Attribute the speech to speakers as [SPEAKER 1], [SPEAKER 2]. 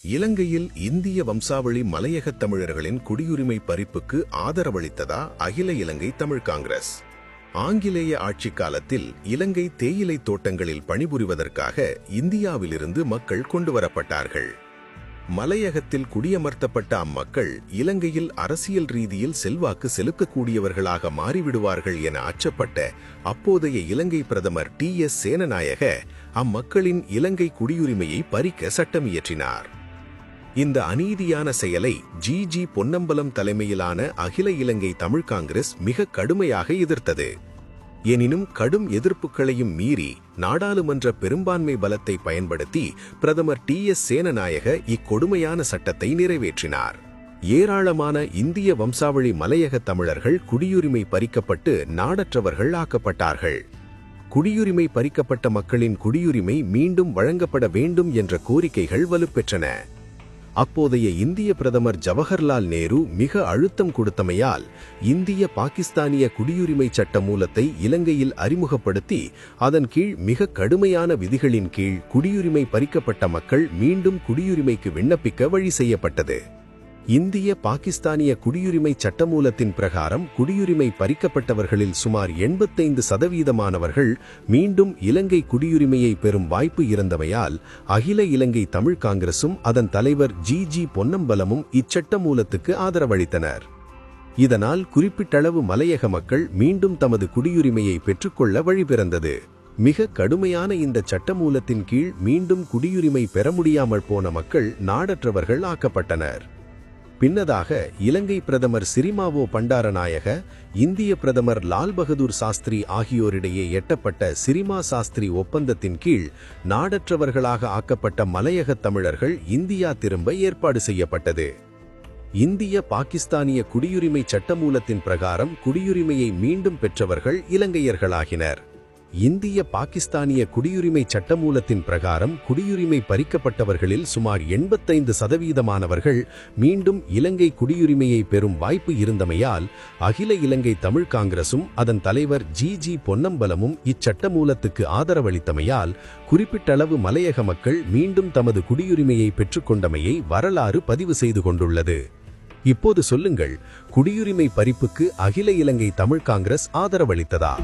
[SPEAKER 1] இலங்கையில் இந்திய வம்சாவளி மலையகத் தமிழர்களின் குடியுரிமை பறிப்புக்கு ஆதரவளித்ததா அகில இலங்கை தமிழ் காங்கிரஸ். ஆங்கிலேய ஆட்சி காலத்தில் இலங்கை தேயிலை தோட்டங்களில் பணிபுரிவதற்காக இந்தியாவிலிருந்து மக்கள் கொண்டுவரப்பட்டார்கள். மலையகத்தில் குடியமர்த்தப்பட்ட அம்மக்கள் இலங்கையில் அரசியல் ரீதியில் செல்வாக்கு செலுத்தக்கூடியவர்களாக மாறிவிடுவார்கள் என அச்சப்பட்ட அப்போதைய இலங்கை பிரதமர் TS சேனநாயக அம்மக்களின் இலங்கை குடியுரிமையை பறிக்க சட்டமியற்றினார். இந்த அநீதியான செயலை GG பொன்னம்பலம் தலைமையிலான அகில இலங்கை தமிழ் காங்கிரஸ் மிக கடுமையாக எதிர்த்தது. எனினும் கடும் எதிர்ப்புகளையும் மீறி நாடாளுமன்ற பெரும்பான்மை பலத்தை பயன்படுத்தி பிரதமர் TS சேனநாயக இக்கொடுமையான சட்டத்தை நிறைவேற்றினார். ஏராளமான இந்திய வம்சாவளி மலையக தமிழர்கள் குடியுரிமை பறிக்கப்பட்டு நாடற்றவர்கள் ஆக்கப்பட்டார்கள். குடியுரிமை பறிக்கப்பட்ட மக்களின் குடியுரிமை மீண்டும் வழங்கப்பட வேண்டும் என்ற கோரிக்கைகள் வலுப்பெற்றன. அப்போதைய இந்திய பிரதமர் ஜவஹர்லால் நேரு மிக அழுத்தம் கொடுத்தமையால் இந்திய பாகிஸ்தானிய குடியுரிமை சட்ட மூலத்தை இலங்கையில் அறிமுகப்படுத்தி அதன் கீழ் மிக கடுமையான விதிகளின் கீழ் குடியுரிமை பறிக்கப்பட்ட மக்கள் மீண்டும் குடியுரிமைக்கு விண்ணப்பிக்க வழி செய்யப்பட்டது. இந்திய பாகிஸ்தானிய குடியுரிமை சட்டமூலத்தின் பிரகாரம் குடியுரிமை பறிக்கப்பட்டவர்களில் சுமார் 85% மீண்டும் இலங்கை குடியுரிமையை பெறும் வாய்ப்பு இருந்தமையால் அகில இலங்கை தமிழ் காங்கிரசும் அதன் தலைவர் GG பொன்னம்பலமும் இச்சட்டமூலத்துக்கு ஆதரவளித்தனர். இதனால் குறிப்பிட்டளவு மலையக மக்கள் மீண்டும் தமது குடியுரிமையை பெற்றுக்கொள்ள வழிபிறந்தது. மிக கடுமையான இந்த சட்டமூலத்தின் கீழ் மீண்டும் குடியுரிமை பெற முடியாமல் போன மக்கள் நாடற்றவர்கள் ஆக்கப்பட்டனர். பின்னதாக இலங்கை பிரதமர் சிறிமாவோ பண்டாரநாயக, இந்திய பிரதமர் லால் பகதூர் சாஸ்திரி ஆகியோரிடையே எட்டப்பட்ட சிறிமா சாஸ்திரி ஒப்பந்தத்தின் கீழ் நாடற்றவர்களாக ஆக்கப்பட்ட மலையக தமிழர்கள் இந்தியா திரும்ப ஏற்பாடு செய்யப்பட்டது. இந்திய பாகிஸ்தானிய குடியுரிமை சட்டமூலத்தின் பிரகாரம் குடியுரிமையை மீண்டும் பெற்றவர்கள் இலங்கையர்களாகினர். இந்திய பாகிஸ்தானிய குடியுரிமை சட்டமூலத்தின் பிரகாரம் குடியுரிமை பறிக்கப்பட்டவர்களில் சுமார் 85% மீண்டும் இலங்கை குடியுரிமையை பெறும் வாய்ப்பு இருந்தமையால் அகில இலங்கை தமிழ் காங்கிரசும் அதன் தலைவர் GG பொன்னம்பலமும் இச்சட்டமூலத்துக்கு ஆதரவளித்தமையால் குறிப்பிட்டளவு மலையக மக்கள் மீண்டும் தமது குடியுரிமையை பெற்றுக்கொண்டமையை வரலாறு பதிவு செய்து கொண்டுள்ளது. இப்போது சொல்லுங்கள், குடியுரிமை பறிப்புக்கு அகில இலங்கை தமிழ் காங்கிரஸ் ஆதரவளித்ததா?